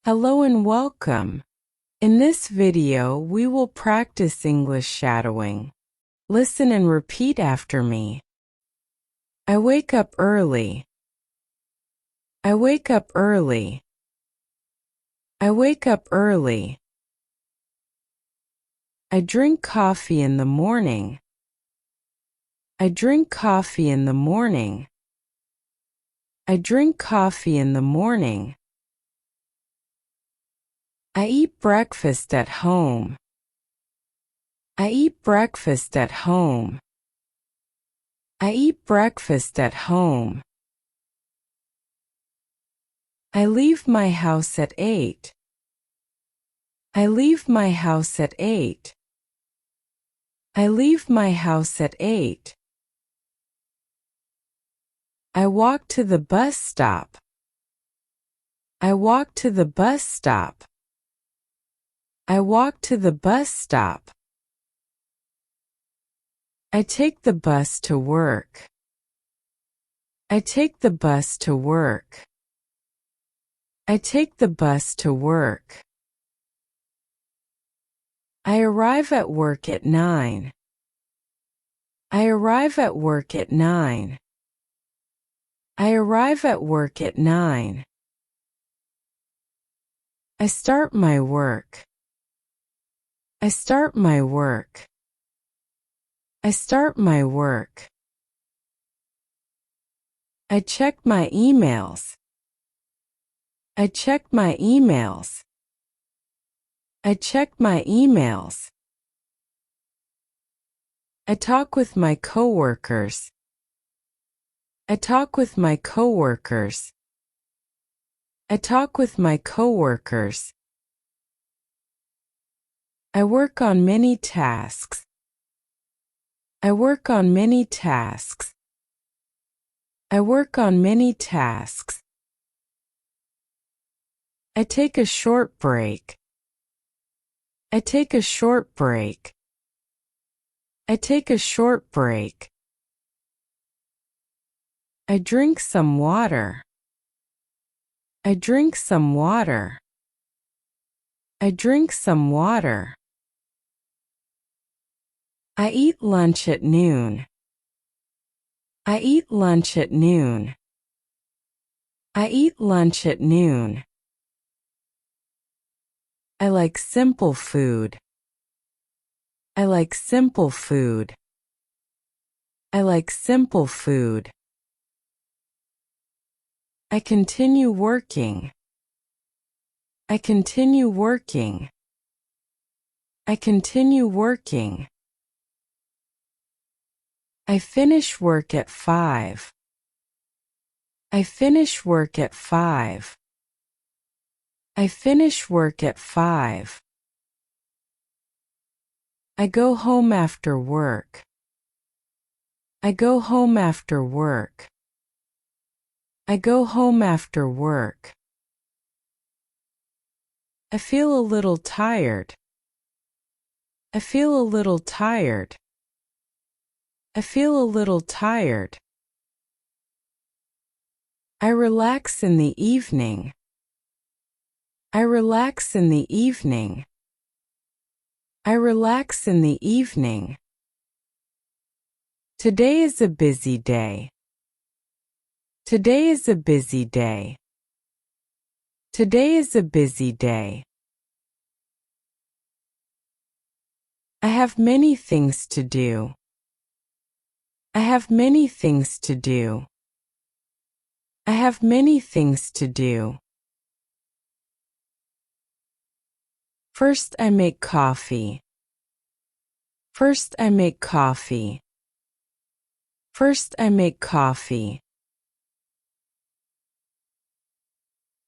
Hello and welcome. In this video, we will practice English shadowing. Listen and repeat after me. I wake up early. I wake up early. I wake up early. I drink coffee in the morning. I drink coffee in the morning. I drink coffee in the morning. I eat breakfast at home. I eat breakfast at home. I eat breakfast at home. I leave my house at 8. I leave my house at 8. I leave my house at 8. I walk to the bus stop. I walk to the bus stop. I walk to the bus stop. I take the bus to work. I take the bus to work. I take the bus to work. I arrive at work at 9. I arrive at work at 9. I arrive at work at 9. I start my work. I start my work. I start my work. I check my emails. I check my emails. I check my emails. I talk with my coworkers. I talk with my coworkers. I talk with my coworkers. I work on many tasks. I work on many tasks. I work on many tasks. I take a short break. I take a short break. I take a short break. I drink some water. I drink some water. I drink some water. I eat lunch at noon. I eat lunch at noon. I eat lunch at noon. I like simple food. I like simple food. I like simple food. I continue working. I continue working. I continue working. I finish work at 5. I finish work at 5. I finish work at 5. I go home after work. I go home after work. I go home after work. I feel a little tired. I feel a little tired. I feel a little tired. I relax in the evening. I relax in the evening. I relax in the evening. Today is a busy day. Today is a busy day. Today is a busy day. I have many things to do. I have many things to do. I have many things to do. First I make coffee. First I make coffee. First I make coffee.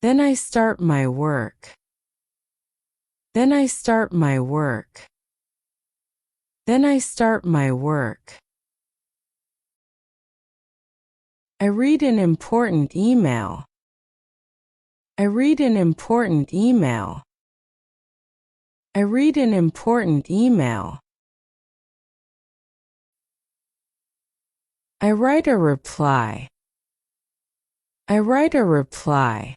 Then I start my work. Then I start my work. Then I start my work. I read an important email. I read an important email. I read an important email. I write a reply. I write a reply.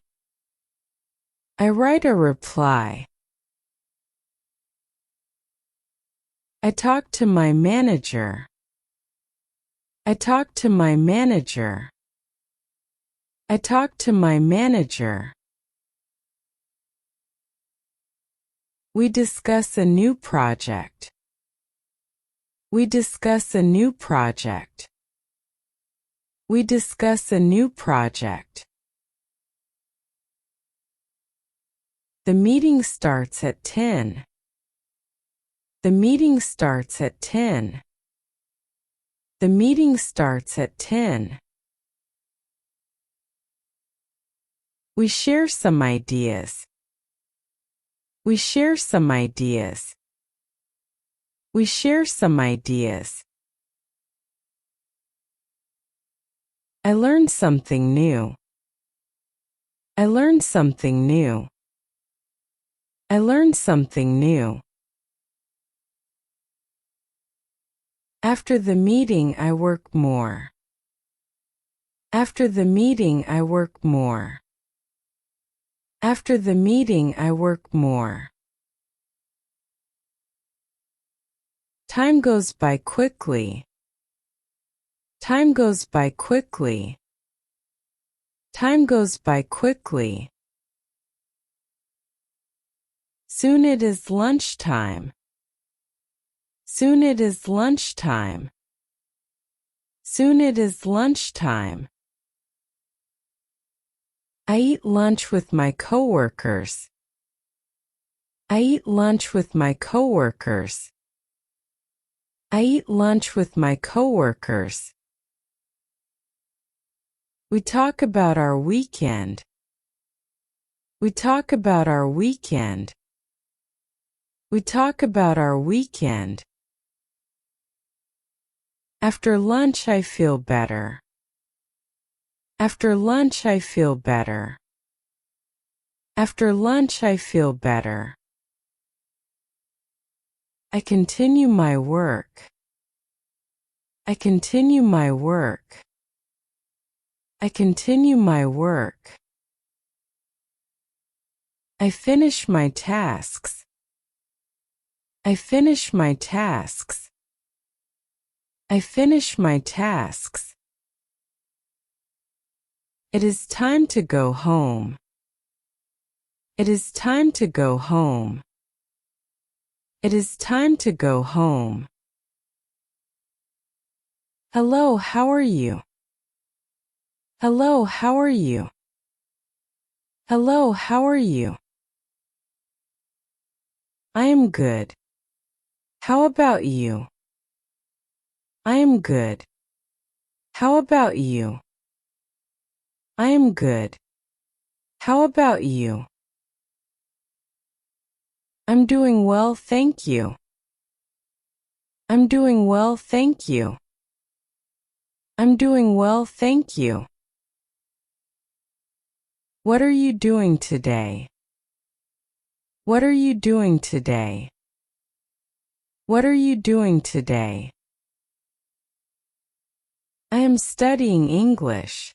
I write a reply. I talk to my manager. I talk to my manager. I talk to my manager. We discuss a new project. We discuss a new project. We discuss a new project. The meeting starts at 10. The meeting starts at 10. The meeting starts at 10. We share some ideas. We share some ideas. We share some ideas. I learned something new. I learned something new. I learned something new. After the meeting, I work more. After the meeting, I work more. After the meeting, I work more. Time goes by quickly. Time goes by quickly. Time goes by quickly. Soon it is lunchtime. Soon it is lunchtime. Soon it is lunchtime. I eat lunch with my coworkers. I eat lunch with my coworkers. I eat lunch with my coworkers. We talk about our weekend. We talk about our weekend. We talk about our weekend. After lunch, I feel better. After lunch, I feel better. After lunch, I feel better. I continue my work. I continue my work. I continue my work. I finish my tasks. I finish my tasks. I finish my tasks. It is time to go home. It is time to go home. It is time to go home. Hello, how are you? Hello, how are you? Hello, how are you? I am good. How about you? I am good. How about you? I am good. How about you? I'm doing well, thank you. I'm doing well, thank you. I'm doing well, thank you. What are you doing today? What are you doing today? What are you doing today? I am studying English.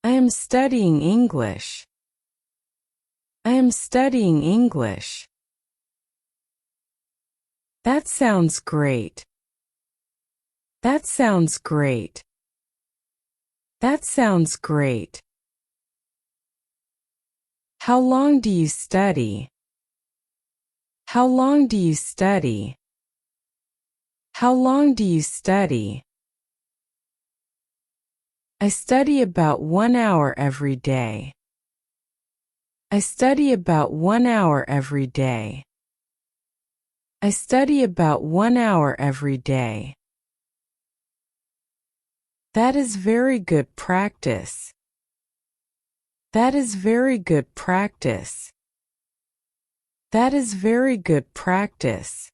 I am studying English. I am studying English. That sounds great. That sounds great. That sounds great. How long do you study? How long do you study? How long do you study? I study about 1 hour every day. I study about 1 hour every day. I study about 1 hour every day. That is very good practice. That is very good practice. That is very good practice.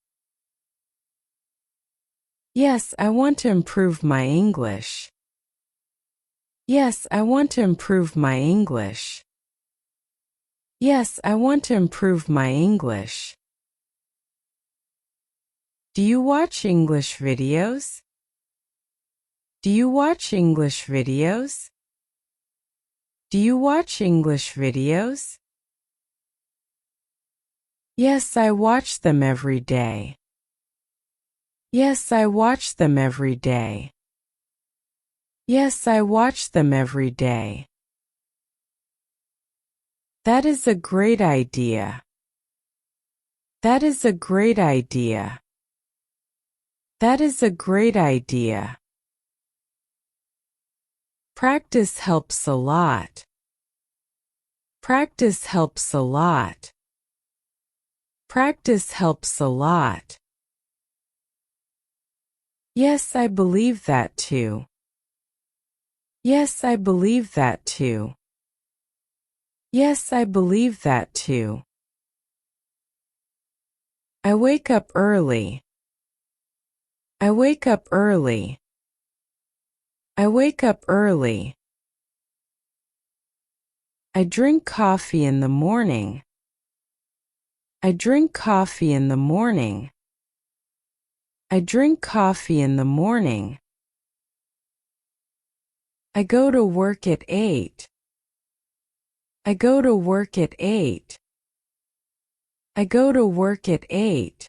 Yes, I want to improve my English. Yes, I want to improve my English. Yes, I want to improve my English. Do you watch English videos? Do you watch English videos? Do you watch English videos? Yes, I watch them every day. Yes, I watch them every day. Yes, I watch them every day. That is a great idea. That is a great idea. That is a great idea. Practice helps a lot. Practice helps a lot. Practice helps a lot. Yes, I believe that too. Yes, I believe that too. Yes, I believe that too. I wake up early. I wake up early. I wake up early. I drink coffee in the morning. I drink coffee in the morning. I drink coffee in the morning. I go to work at 8. I go to work at 8. I go to work at 8.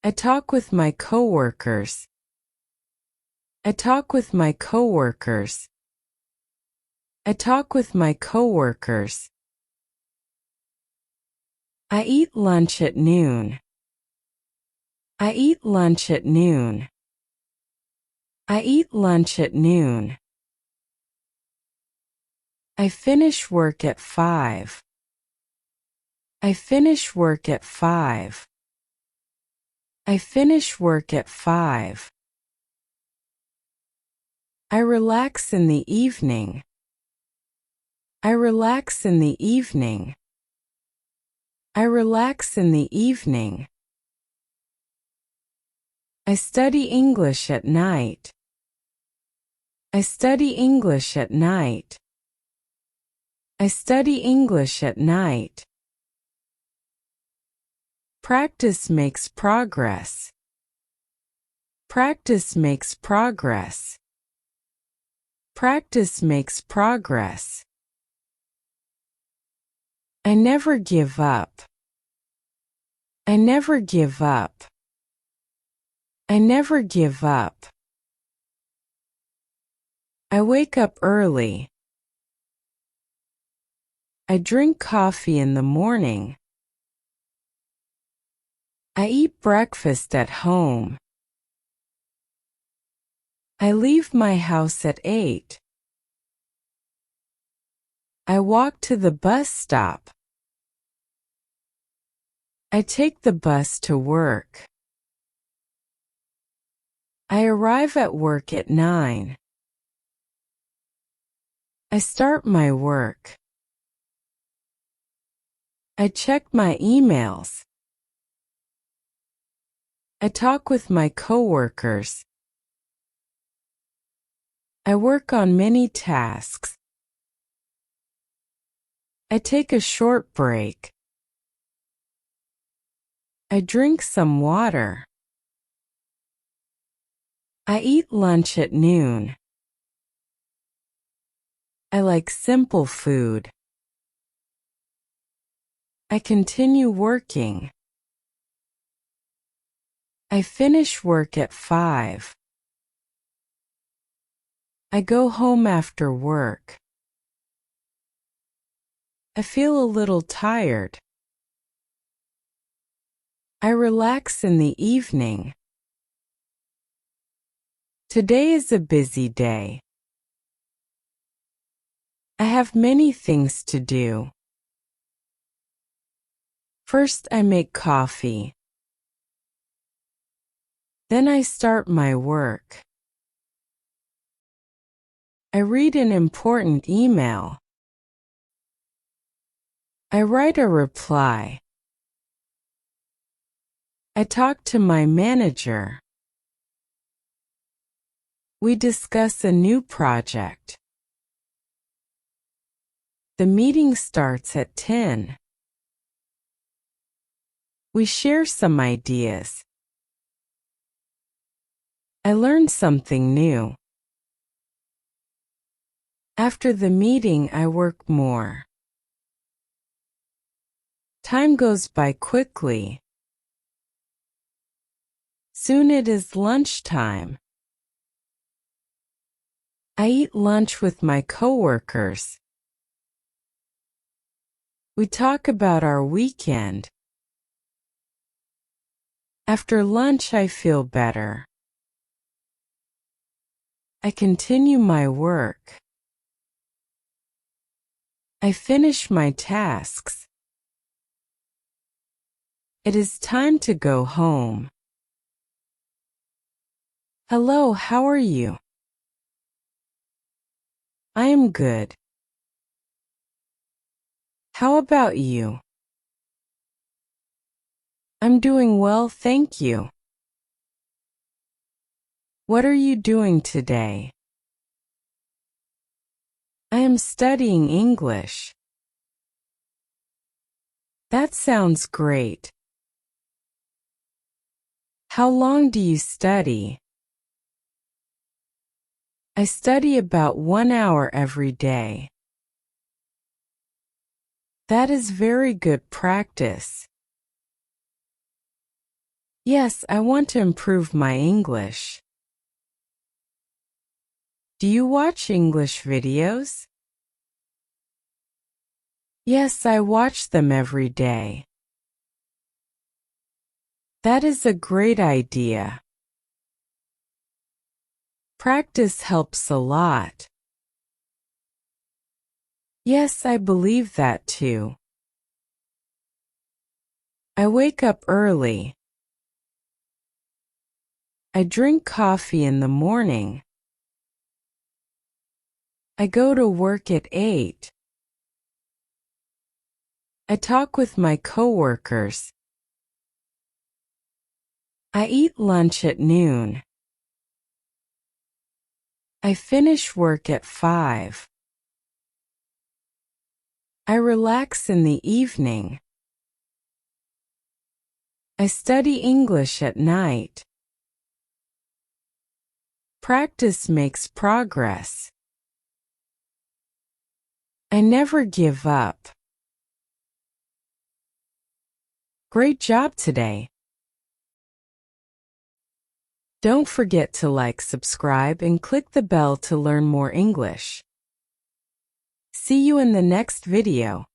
I talk with my coworkers. I talk with my coworkers. I talk with my coworkers. I eat lunch at noon. I eat lunch at noon. I eat lunch at noon. I finish work at 5. I finish work at 5. I finish work at 5. I relax in the evening. I relax in the evening. I relax in the evening. I study English at night. I study English at night. I study English at night. Practice makes progress. Practice makes progress. Practice makes progress. I never give up. I never give up. I never give up. I wake up early. I drink coffee in the morning. I eat breakfast at home. I leave my house at 8. I walk to the bus stop. I take the bus to work. I arrive at work at 9. I start my work. I check my emails. I talk with my coworkers. I work on many tasks. I take a short break. I drink some water. I eat lunch at noon. I like simple food. I continue working. I finish work at 5. I go home after work. I feel a little tired. I relax in the evening. Today is a busy day. I have many things to do. First, I make coffee. Then I start my work. I read an important email. I write a reply. I talk to my manager. We discuss a new project. The meeting starts at 10. We share some ideas. I learn something new. After the meeting, I work more. Time goes by quickly. Soon it is lunchtime. I eat lunch with my coworkers. We talk about our weekend. After lunch, I feel better. I continue my work. I finish my tasks. It is time to go home. Hello, how are you? I am good. How about you? I'm doing well, thank you. What are you doing today? I am studying English. That sounds great. How long do you study? I study about 1 hour every day. That is very good practice. Yes, I want to improve my English. Do you watch English videos? Yes, I watch them every day. That is a great idea. Practice helps a lot. Yes, I believe that too. I wake up early. I drink coffee in the morning. I go to work at 8. I talk with my coworkers. I eat lunch at noon. I finish work at 5. I relax in the evening. I study English at night. Practice makes progress. I never give up. Great job today. Don't forget to like, subscribe, and click the bell to learn more English. See you in the next video.